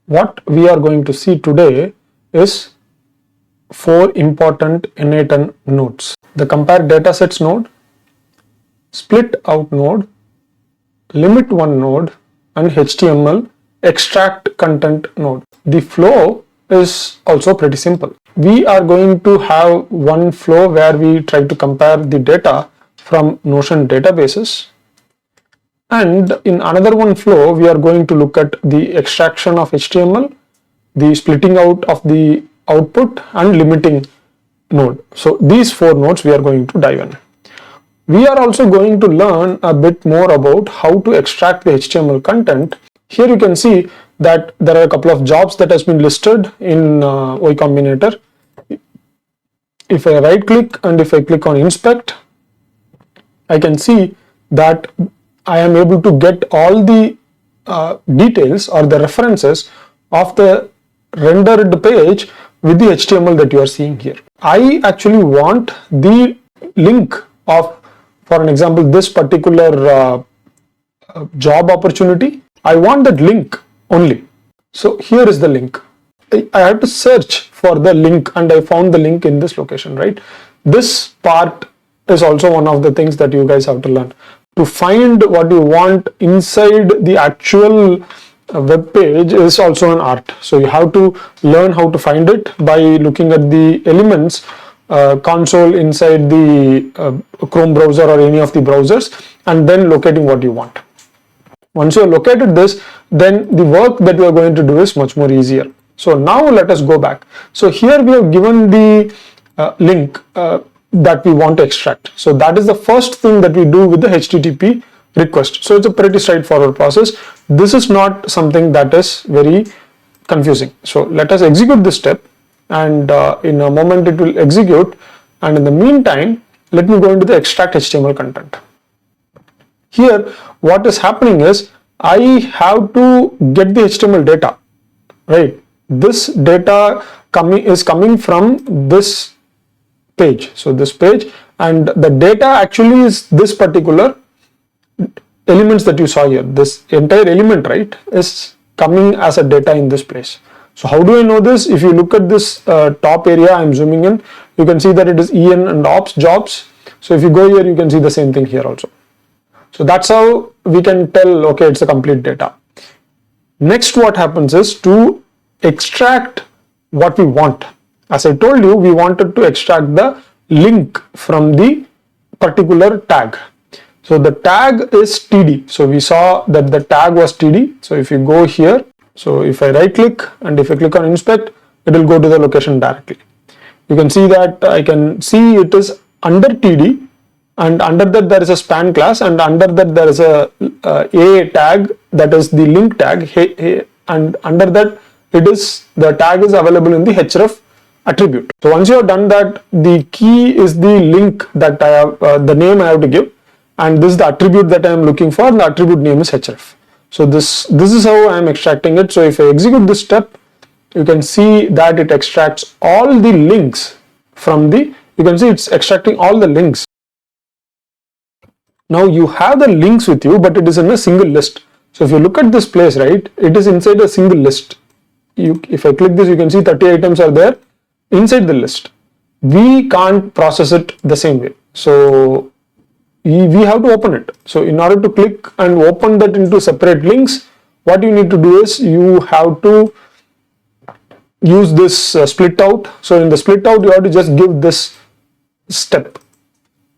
What we are going to see today is 4 important n8n nodes: the compare datasets node, split out node, limit one node, and HTML extract content node. The flow is also pretty simple. We are going to have one flow where we try to compare the data from Notion databases, and in another one flow we are going to look at the extraction of HTML, the splitting out of the output, and limiting node. So these 4 nodes we are going to dive in. We are also going to learn a bit more about how to extract the HTML content. Here you can see that there are a couple of jobs that has been listed in Y Combinator. If I right click and if I click on inspect, I can see that I am able to get all the details or the references of the rendered page with the HTML that you are seeing here. I actually want the link of, for an example, this particular job opportunity. I want that link only. So here is the link. I have to search for the link and I found the link in this location, right? This part is also one of the things that you guys have to learn. To find what you want inside the actual web page is also an art. So you have to learn how to find it by looking at the elements console inside the Chrome browser or any of the browsers, and then locating what you want. Once you have located this, then the work that we are going to do is much more easier. So now let us go back. So here we have given the link that we want to extract. So that is the first thing that we do with the HTTP request. So it's a pretty straightforward process. This is not something that is very confusing. So let us execute this step, and in a moment it will execute, and in the meantime let me go into the extract HTML content. Here what is happening is I have to get the HTML data, right? This data is coming from this page, so this page, and the data actually is this particular elements that you saw here. This entire element, right, is coming as a data in this place. So how do I know this? If you look at this top area, I'm zooming in, you can see that it is en and ops jobs. So if you go here, you can see the same thing here also. So that's how we can tell, okay, it's a complete data. Next, what happens is to extract what we want. As I told you, we wanted to extract the link from the particular tag. So the tag is TD. So we saw that the tag was TD. So if you go here, so if I right click and if I click on inspect, it will go to the location directly. You can see that I can see it is under TD, and under that there is a span class, and under that there is a tag, that is the link tag, and under that the tag is available in the href attribute. So once you have done that, the key is the link that I have, the name I have to give, and this is the attribute that I am looking for, and the attribute name is href. So this is how I am extracting it. So if I execute this step, you can see that it extracts all the links from the, you can see it's extracting all the links. Now you have the links with you, but it is in a single list. So if you look at this place, right, it is inside a single list. If I click this, you can see 30 items are there inside the list. We can't process it the same way. So we have to open it. So in order to click and open that into separate links, what you need to do is you have to use this split out. So in the split out, you have to just give this step,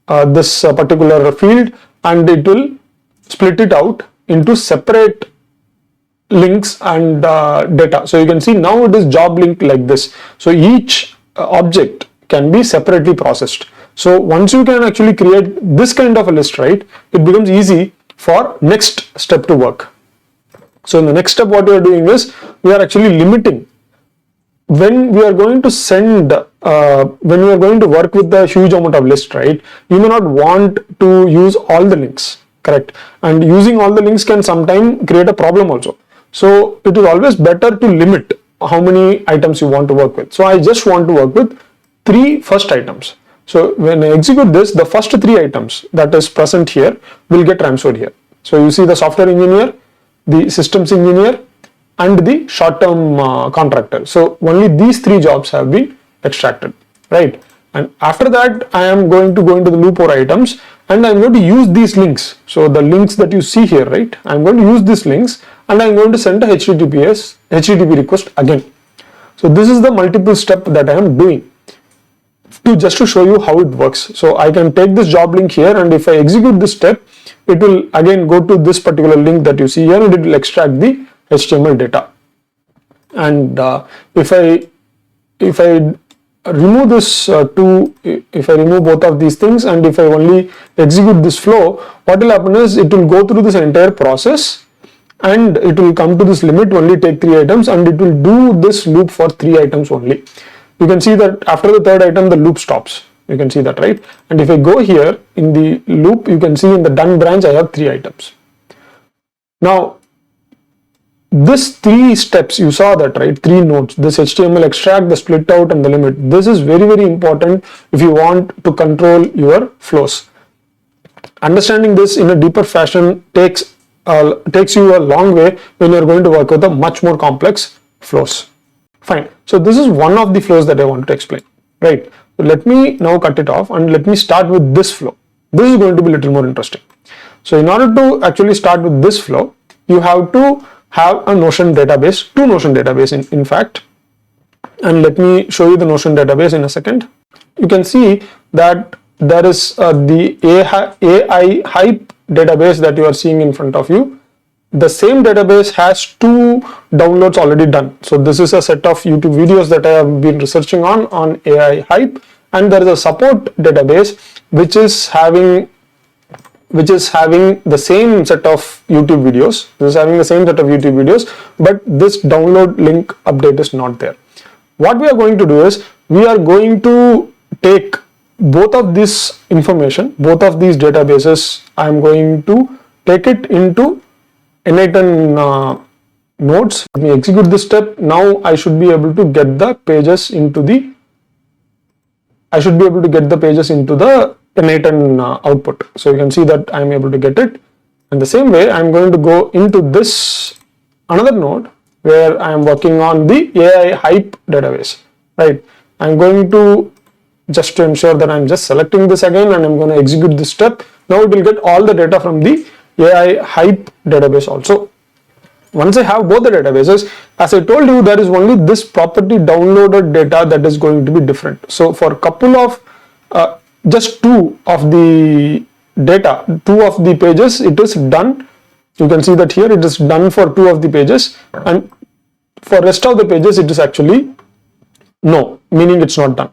this particular field, and it will split it out into separate links and data. So you can see now it is job link like this. So each object can be separately processed. So once you can actually create this kind of a list, right, it becomes easy for next step to work. So in the next step, what we are doing is we are actually limiting. When we are going to send, when we are going to work with the huge amount of list, right, you may not want to use all the links, correct? And using all the links can sometimes create a problem also. So it is always better to limit how many items you want to work with. So I just want to work with 3 first items. So when I execute this, the first 3 items that is present here will get transferred here. So you see the software engineer, the systems engineer, and the short-term contractor. So only these three jobs have been extracted, right? And after that, I am going to go into the loop or items, and I'm going to use these links. So the links that you see here, right? I'm going to use these links, and I'm going to send a HTTP request again. So this is the multiple step that I am doing just to show you how it works. So I can take this job link here, and if I execute this step, it will again go to this particular link that you see here, and it will extract the HTML data. And if I remove this if I remove both of these things, and if I only execute this flow, what will happen is it will go through this entire process, and it will come to this limit, only take 3 items, and it will do this loop for 3 items only. You can see that after the 3rd item, the loop stops. You can see that, right? And if I go here in the loop, you can see in the done branch, I have 3 items. Now, this 3 steps, you saw that, right? 3 nodes, this HTML extract, the split out, and the limit. This is very, very important if you want to control your flows. Understanding this in a deeper fashion takes you a long way when you're going to work with a much more complex flows. Fine. So this is one of the flows that I want to explain, right? So let me now cut it off, and let me start with this flow. This is going to be a little more interesting. So in order to actually start with this flow, you have to have a Notion database, 2 Notion database in fact. And let me show you the Notion database in a second. You can see that there is the AI Hype database that you are seeing in front of you. The same database has 2 downloads already done. So this is a set of YouTube videos that I have been researching on AI Hype, and there is a support database which is having the same set of YouTube videos. This is having the same set of YouTube videos, but this download link update is not there. What we are going to do is we are going to take both of this information, both of these databases. I am going to take it into n8n nodes. Let me execute this step. Now I should be able to get the pages into the n8n output. So you can see that I am able to get it. And the same way, I am going to go into this another node where I am working on the AI Hype database, right? I am going to, just to ensure that I am just selecting this again, and I am going to execute this step. Now it will get all the data from the AI Hype database also. Once I have both the databases, as I told you, there is only this property downloaded data that is going to be different. So for a couple of just 2 of the data, 2 of the pages, it is done. You can see that here it is done for 2 of the pages, and for rest of the pages it is actually no, meaning it's not done,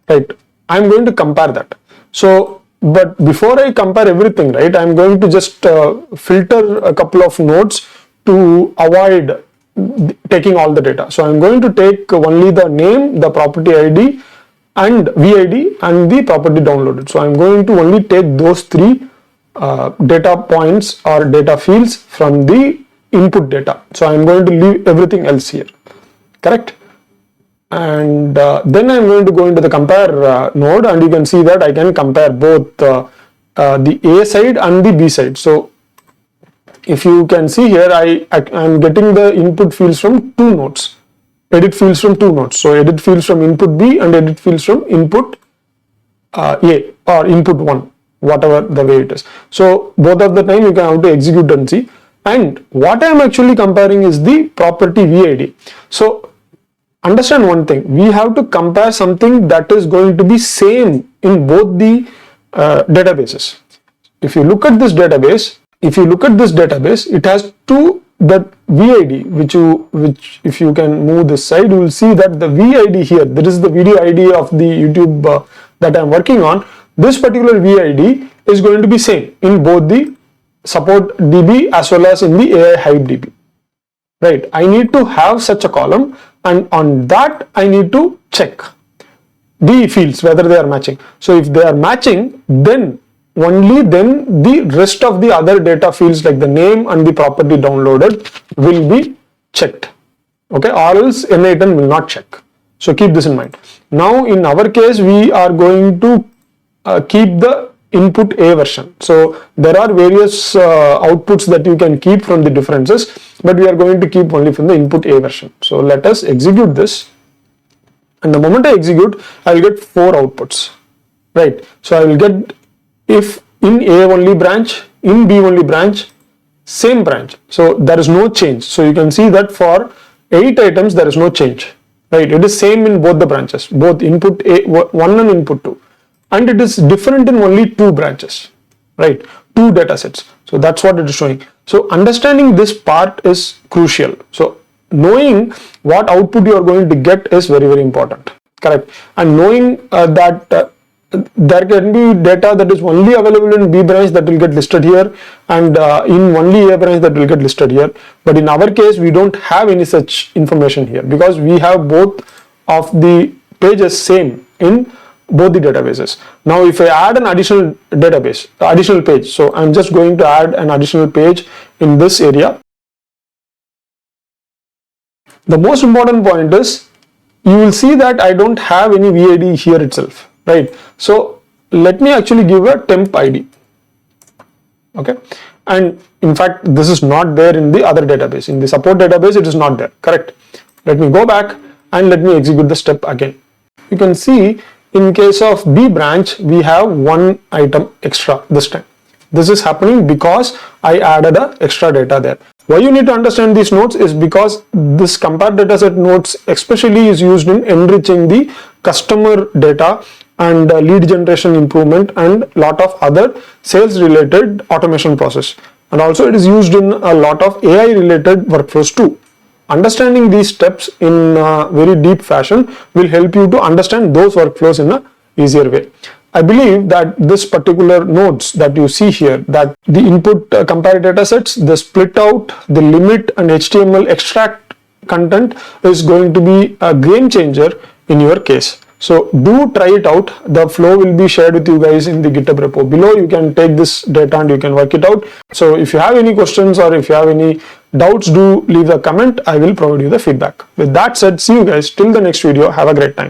right? I'm going to compare that. So but before I compare everything, right, I'm going to just filter a couple of nodes to avoid taking all the data. So I'm going to take only the name, the property ID, and VID, and the property downloaded. So I'm going to only take those 3 data points or data fields from the input data. So I'm going to leave everything else here, correct? And then I'm going to go into the compare node, and you can see that I can compare both the A side and the B side. So if you can see here, I'm getting the input fields from 2 nodes, edit fields from 2 nodes. So edit fields from input B and edit fields from input A or input 1, whatever the way it is. So both of the time you can have to execute and see. And what I am actually comparing is the property VID. So understand one thing, we have to compare something that is going to be same in both the databases. If you look at this database, it has 2, that VID, which if you can move this side, you will see that the VID here, that is the video ID of the YouTube that I am working on. This particular VID is going to be same in both the support DB as well as in the AI Hype DB, right? I need to have such a column, and on that I need to check the fields whether they are matching. So if they are matching, then only then the rest of the other data fields like the name and the property downloaded will be checked, okay, or else n8n will not check. So keep this in mind. Now in our case, we are going to keep the input A version. So there are various outputs that you can keep from the differences, but we are going to keep only from the input A version. So let us execute this, and the moment I execute, I will get 4 outputs, right? So I will get if in A only branch, in B only branch, same branch. So there is no change. So you can see that for 8 items there is no change, right? It is same in both the branches, both input A1 and input 2, and it is different in only 2 branches, right? 2 data sets. So that's what it is showing. So understanding this part is crucial. So knowing what output you are going to get is very, very important, correct? And knowing that there can be data that is only available in B branch that will get listed here, and in only A branch that will get listed here. But in our case, we don't have any such information here because we have both of the pages same in both the databases. Now if I add an additional database, additional page, so I'm just going to add an additional page in this area. The most important point is you will see that I don't have any VID here itself, right? So let me actually give a temp ID, okay? And in fact, this is not there in the other database. In the support database, it is not there, correct? Let me go back and let me execute the step again. You can see in case of B branch, we have 1 item extra this time. This is happening because I added a extra data there. Why you need to understand these nodes is because this compare dataset nodes especially is used in enriching the customer data and lead generation improvement and lot of other sales related automation process. And also it is used in a lot of AI related workflows too. Understanding these steps in a very deep fashion will help you to understand those workflows in a easier way. I believe that this particular nodes that you see here, that the input compare datasets, the split out, the limit and HTML extract content is going to be a game changer in your case. So do try it out. The flow will be shared with you guys in the GitHub repo below. You can take this data and you can work it out. So if you have any questions or if you have any doubts, do leave a comment. I will provide you the feedback. With that said, see you guys till the next video. Have a great time.